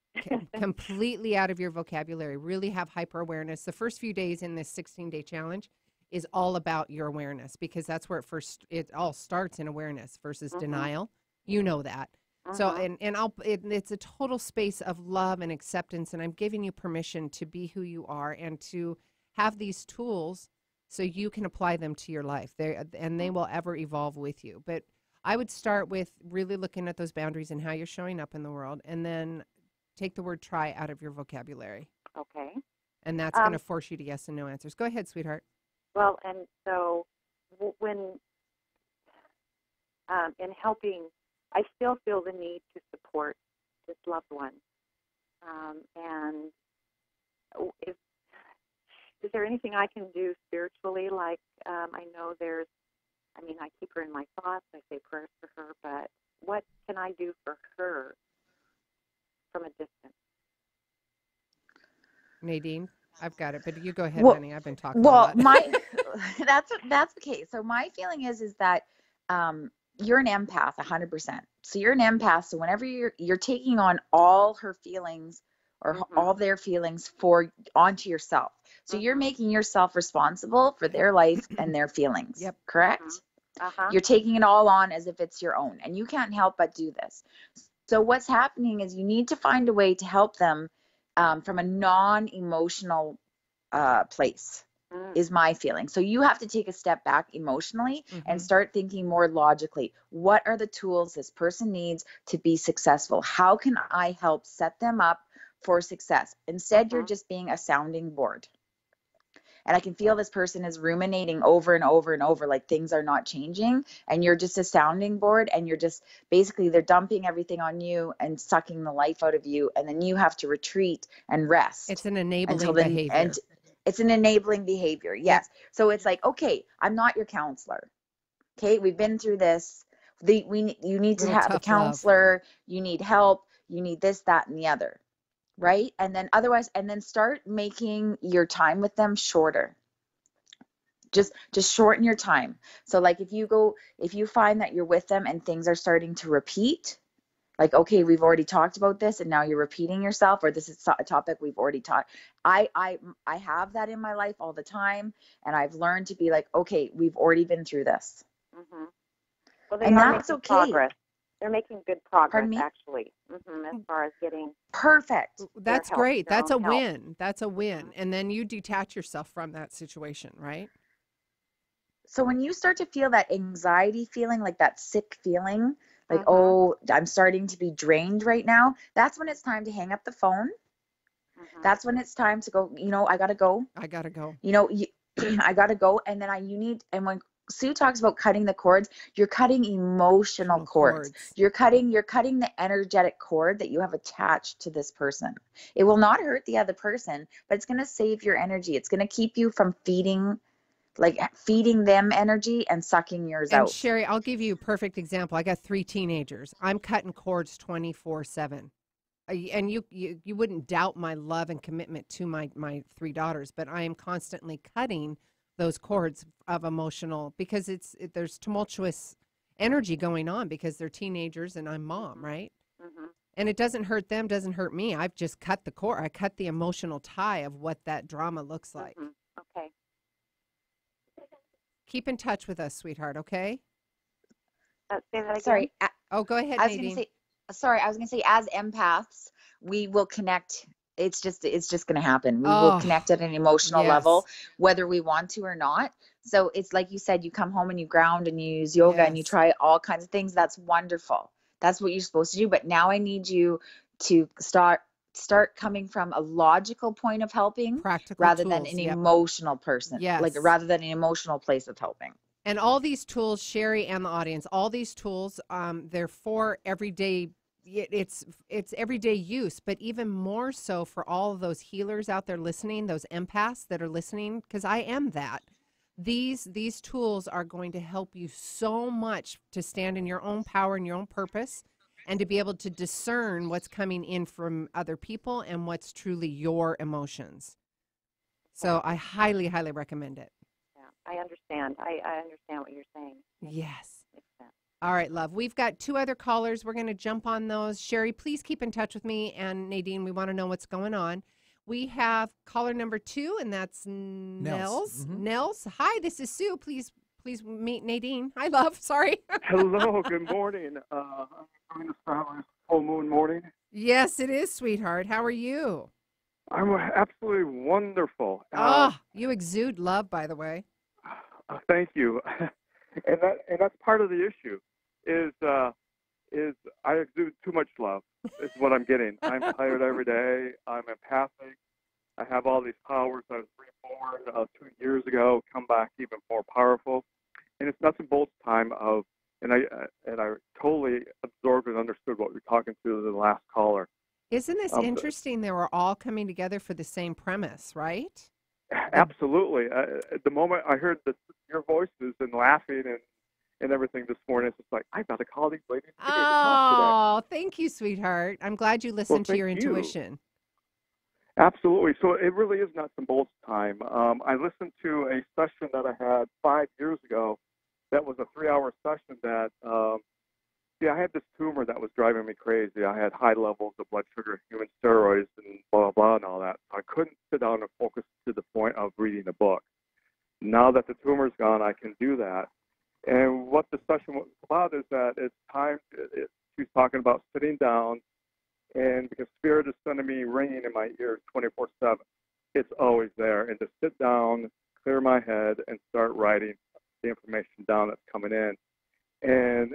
Completely out of your vocabulary. Really have hyper awareness. The first few days in this 16-day challenge is all about your awareness, because that's where it all starts, in awareness versus denial. You know that. So, it's a total space of love and acceptance, and I'm giving you permission to be who you are and to have these tools so you can apply them to your life. They will ever evolve with you. But I would start with really looking at those boundaries and how you're showing up in the world, and then take the word try out of your vocabulary. Okay. And that's going to force you to yes and no answers. Go ahead, sweetheart. Well, and so when in helping, I still feel the need to support this loved one. And is there anything I can do spiritually? Like, I know I keep her in my thoughts. I say prayers for her, but what can I do for her from a distance? Nadine, I've got it, but you go ahead, honey. I've been talking a lot. That's okay. So my feeling is that you're an empath 100%. So you're an empath. So whenever you're taking on all her feelings or all their feelings onto yourself. So you're making yourself responsible for their life and their feelings. Yep. Correct? You're taking it all on as if it's your own, and you can't help but do this. So what's happening is you need to find a way to help them from a non-emotional place. Is my feeling. So you have to take a step back emotionally and start thinking more logically. What are the tools this person needs to be successful? How can I help set them up for success? Instead, you're just being a sounding board. And I can feel this person is ruminating over and over and over, like things are not changing. And you're just a sounding board, and you're just basically, they're dumping everything on you and sucking the life out of you. And then you have to retreat and rest. It's an enabling behavior. It's an enabling behavior. Yes. So it's like, okay, I'm not your counselor. Okay. We've been through this. You need to have a counselor. Love. You need help. You need this, that, and the other. Right. And then start making your time with them shorter. Just shorten your time. So like if you find that you're with them and things are starting to repeat, like, okay, we've already talked about this and now you're repeating yourself, or this is a topic we've already taught. I have that in my life all the time. And I've learned to be like, okay, we've already been through this. Well, that's okay. Progress. They're making good progress, actually, as far as getting perfect. That's great. That's a win. That's a win. And then you detach yourself from that situation, right? So when you start to feel that anxiety feeling, like that sick feeling, like, oh, I'm starting to be drained right now, that's when it's time to hang up the phone That's when it's time to go, you know, I got to go. I got to go. You know, I got to go. And then and when Sue talks about cutting the cords, you're cutting emotional cords. You're cutting the energetic cord that you have attached to this person. It will not hurt the other person, but it's going to save your energy. It's going to keep you from feeding them energy and sucking yours out. And Sherry, I'll give you a perfect example. I got 3 teenagers. I'm cutting cords 24/7. And you wouldn't doubt my love and commitment to my 3 daughters, but I am constantly cutting those cords of emotional, because there's tumultuous energy going on because they're teenagers and I'm mom, right? Mm-hmm. And it doesn't hurt them, doesn't hurt me. I've just cut the cord. I cut the emotional tie of what that drama looks like. Mm-hmm. Okay. Keep in touch with us, sweetheart, okay? Say that again. Sorry. Oh, go ahead, I was Nadine. going to say, as empaths, we will connect. It's just going to happen. We will connect at an emotional level, whether we want to or not. So it's like you said, you come home and you ground and you use yoga and you try all kinds of things. That's wonderful. That's what you're supposed to do. But now I need you to start coming from a logical point of helping, rather than an emotional person. Like rather than an emotional place of helping. And all these tools, Sherry and the audience, all these tools, they're for everyday. It's everyday use, but even more so for all of those healers out there listening, those empaths that are listening, because I am that. These tools are going to help you so much to stand in your own power and your own purpose, and to be able to discern what's coming in from other people and what's truly your emotions. So I highly, highly recommend it. Yeah, I understand. I understand what you're saying. Yes. All right, love. We've got 2 other callers. We're going to jump on those. Sherry, please keep in touch with me. And Nadine, we want to know what's going on. We have caller number 2, and that's Nels. Mm-hmm. Nels, hi, this is Sue. Please meet Nadine. Hi, love. Sorry. Hello. Good morning. I'm doing this full moon morning. Yes, it is, sweetheart. How are you? I'm absolutely wonderful. You exude love, by the way. Thank you. And that's part of the issue. Is I exude too much love is what I'm getting. I'm tired every day. I'm empathic. I have all these powers. I was reborn 2 years ago, come back even more powerful. And it's nuts and bolts time and I totally absorbed and understood what we were talking to the last caller. Isn't this interesting that we're all coming together for the same premise, right? Absolutely. The moment I heard your voices and laughing and everything this morning, it's just like, I got to call these ladies to talk today. Thank you, sweetheart. I'm glad you listened to your intuition. Absolutely. So it really is nuts and bolts time. I listened to a session that I had 5 years ago. That was a 3-hour session that, I had this tumor that was driving me crazy. I had high levels of blood sugar, human steroids, and blah, blah, blah, and all that. So I couldn't sit down and focus to the point of reading the book. Now that the tumor's gone, I can do that. And what the session was about is that it's time, she's talking about sitting down, and because Spirit is sending me ringing in my ears 24/7, it's always there. And to sit down, clear my head, and start writing the information down that's coming in. And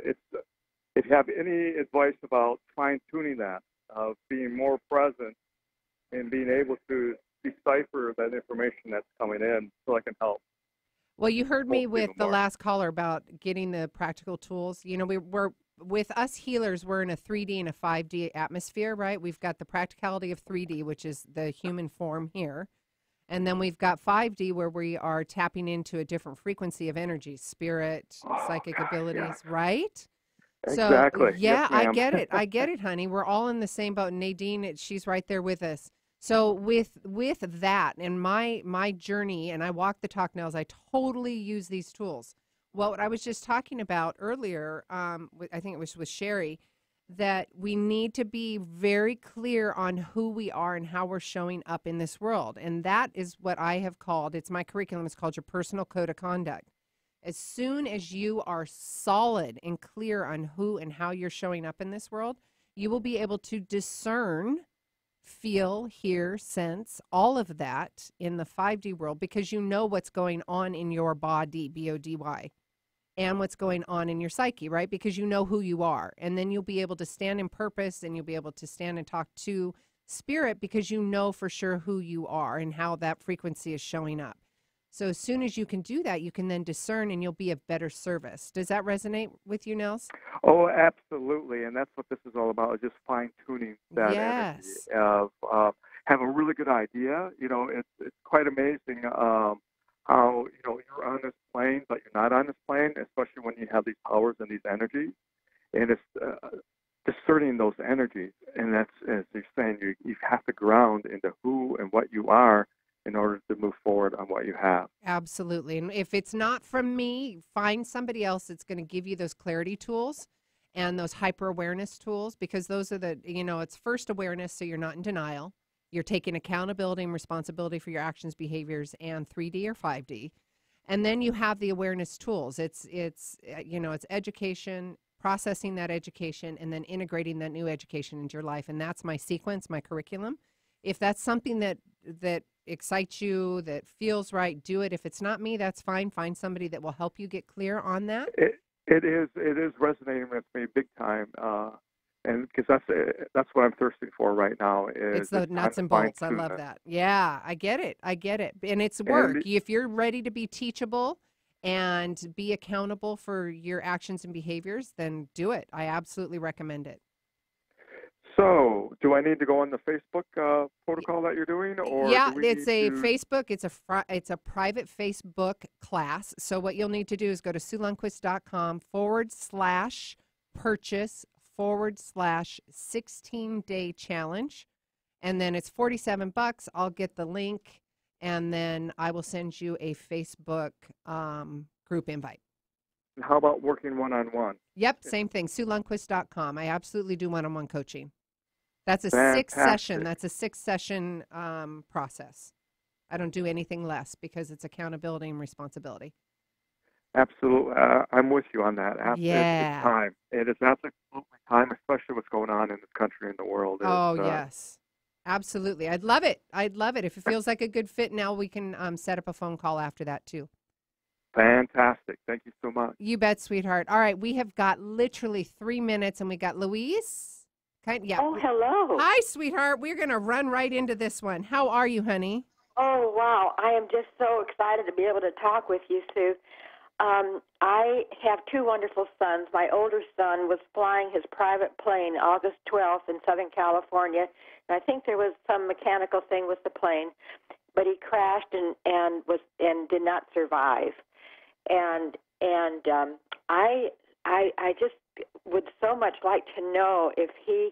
if you have any advice about fine-tuning that, of being more present and being able to decipher that information that's coming in so I can help. Well, you heard me with the last caller about getting the practical tools. You know, we're with us healers, we're in a 3D and a 5D atmosphere, right? We've got the practicality of 3D, which is the human form here. And then we've got 5D where we are tapping into a different frequency of energy, spirit, psychic abilities, right? Exactly. So, yeah, yes, I get it. I get it, honey. We're all in the same boat. Nadine, she's right there with us. So with that and my journey, and I walk the talk now, as I totally use these tools. What I was just talking about earlier, I think it was with Sherry, that we need to be very clear on who we are and how we're showing up in this world. And that is what I have called, it's my curriculum, it's called your personal code of conduct. As soon as you are solid and clear on who and how you're showing up in this world, you will be able to discern, feel, hear, sense, all of that in the 5D world, because you know what's going on in your body, B-O-D-Y, and what's going on in your psyche, right? Because you know who you are. And then you'll be able to stand in purpose, and you'll be able to stand and talk to spirit because you know for sure who you are and how that frequency is showing up. So as soon as you can do that, you can then discern and you'll be of better service. Does that resonate with you, Nels? Oh, absolutely, and that's what this is all about, is just fine-tuning that energy of have a really good idea. You know, it's quite amazing how, you know, you're on this plane, but you're not on this plane, especially when you have these powers and these energies, and it's discerning those energies, and that's, as you're saying, you have to ground into who and what you are in order to move forward on what you have. Absolutely. And if it's not from me, find somebody else that's going to give you those clarity tools and those hyper awareness tools, because those are the, you know, it's first awareness, so you're not in denial. You're taking accountability and responsibility for your actions, behaviors, and 3D or 5D. And then you have the awareness tools. It's you know, it's education, processing that education, and then integrating that new education into your life. And that's my sequence, my curriculum. If that's something that excites you, that feels right, do it. If it's not me, that's fine. Find somebody that will help you get clear on that. It is resonating with me big time, and because that's what I'm thirsting for right now. It's the nuts and bolts. I love that. Yeah, I get it. And it's work. If you're ready to be teachable and be accountable for your actions and behaviors, then do it. I absolutely recommend it. So, do I need to go on the Facebook protocol that you're doing, or yeah, it's a Facebook. It's a private Facebook class. So what you'll need to do is go to SueLundquist.com/purchase/16-day challenge, and then it's $47. I'll get the link, and then I will send you a Facebook group invite. How about working one-on-one? Yep, same thing. SueLundquist.com. I absolutely do one-on-one coaching. That's a Fantastic. 6-session. That's a 6-session process. I don't do anything less because it's accountability and responsibility. Absolutely. I'm with you on that. Yeah. It's time. It is absolutely time, especially what's going on in this country and the world. Oh, yes. Absolutely. I'd love it. If it feels like a good fit now, we can set up a phone call after that, too. Fantastic. Thank you so much. You bet, sweetheart. All right. We have got literally 3 minutes, and we got Louise. Yeah. Oh, hello. Hi, sweetheart. We're going to run right into this one. How are you, honey? Oh, wow. I am just so excited to be able to talk with you, Sue. I have 2 wonderful sons. My older son was flying his private plane August 12th in Southern California, and I think there was some mechanical thing with the plane, but he crashed and did not survive. And I just would so much like to know if you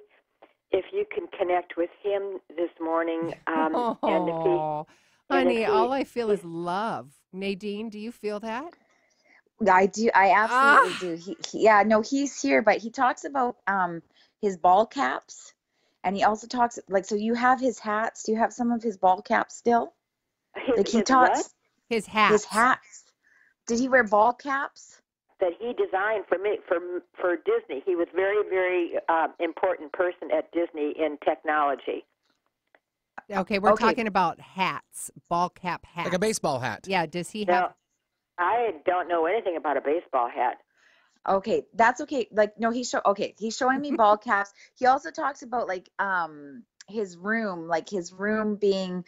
can connect with him this morning. And honey, all I feel is love. Nadine, do you feel that? I do. I absolutely do. He's here, but he talks about his ball caps, and he also talks so you have his hats. Do you have some of his ball caps still? His hats. His hats. Did he wear ball caps? That he designed for Disney. He was very, very important person at Disney in technology. Okay, we're talking about hats, ball cap hats. Like a baseball hat. Yeah, does he have? Now, I don't know anything about a baseball hat. Okay, that's okay. He's showing me ball caps. He also talks about his room being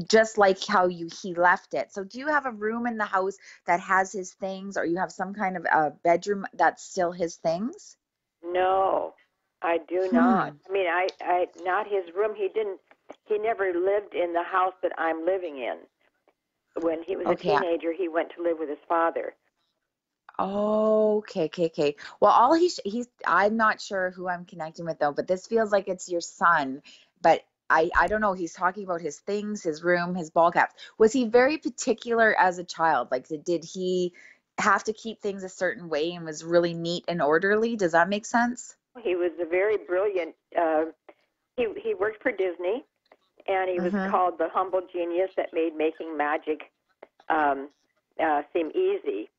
just like how he left it. So do you have a room in the house that has his things, or you have some kind of a bedroom that's still his things? No, I do not. I mean, I not his room. He never lived in the house that I'm living in. When he was a teenager, he went to live with his father. Oh, okay. Well, I'm not sure who I'm connecting with though, but this feels like it's your son. But I don't know. He's talking about his things, his room, his ball caps. Was he very particular as a child? Did he have to keep things a certain way and was really neat and orderly? Does that make sense? He was a very brilliant. He worked for Disney, and he was called the humble genius that made making magic seem easy.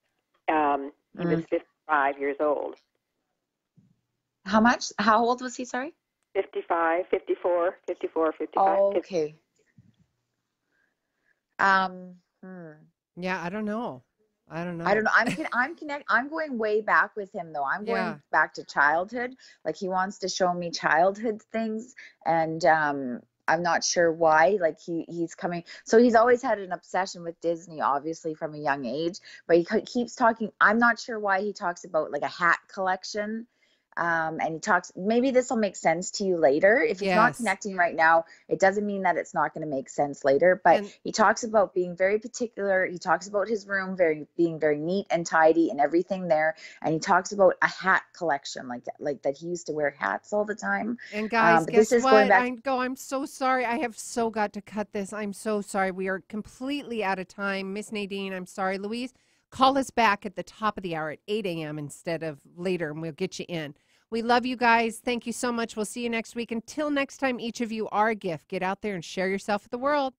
He was 55 years old. How much? How old was he, sorry? 55. Oh, okay. Yeah, I don't know. I don't know. I'm going way back with him though. I'm going Yeah. back to childhood. Like he wants to show me childhood things, and I'm not sure why. Like he's coming. So he's always had an obsession with Disney, obviously from a young age. But he keeps talking. I'm not sure why he talks about like a hat collection. And he talks, maybe this will make sense to you later. If it's not Yes. connecting right now, it doesn't mean that it's not going to make sense later. But he talks about being very particular. He talks about his room being very neat and tidy and everything there. And he talks about a hat collection, like that he used to wear hats all the time. And guys, but guess this is what? going back. I'm so sorry. I have so got to cut this. I'm so sorry. We are completely out of time. Miss Nadine, I'm sorry. Louise, call us back at the top of the hour at 8 a.m. instead of later, and we'll get you in. We love you guys. Thank you so much. We'll see you next week. Until next time, each of you are a gift. Get out there and share yourself with the world.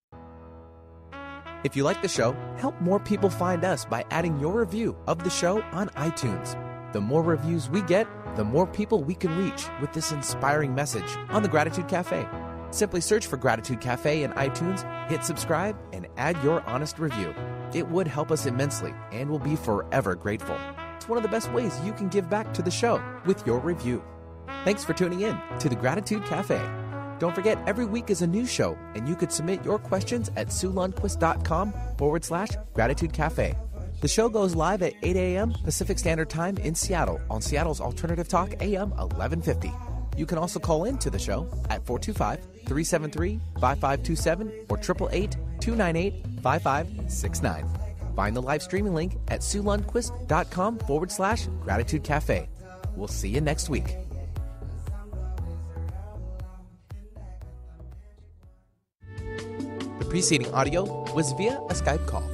If you like the show, help more people find us by adding your review of the show on iTunes. The more reviews we get, the more people we can reach with this inspiring message on the Gratitude Cafe. Simply search for Gratitude Cafe in iTunes, hit subscribe, and add your honest review. It would help us immensely and we'll be forever grateful. It's one of the best ways you can give back to the show with your review. Thanks for tuning in to the Gratitude Cafe. Don't forget, every week is a new show, and you could submit your questions at SueLundquist.com/Gratitude Cafe. The show goes live at 8 a.m. Pacific Standard Time in Seattle on Seattle's Alternative Talk AM 1150. You can also call in to the show at 425-373-5527 or 888-298-5569. Find the live streaming link at SueLundquist.com/Gratitude Cafe. We'll see you next week. The preceding audio was via a Skype call.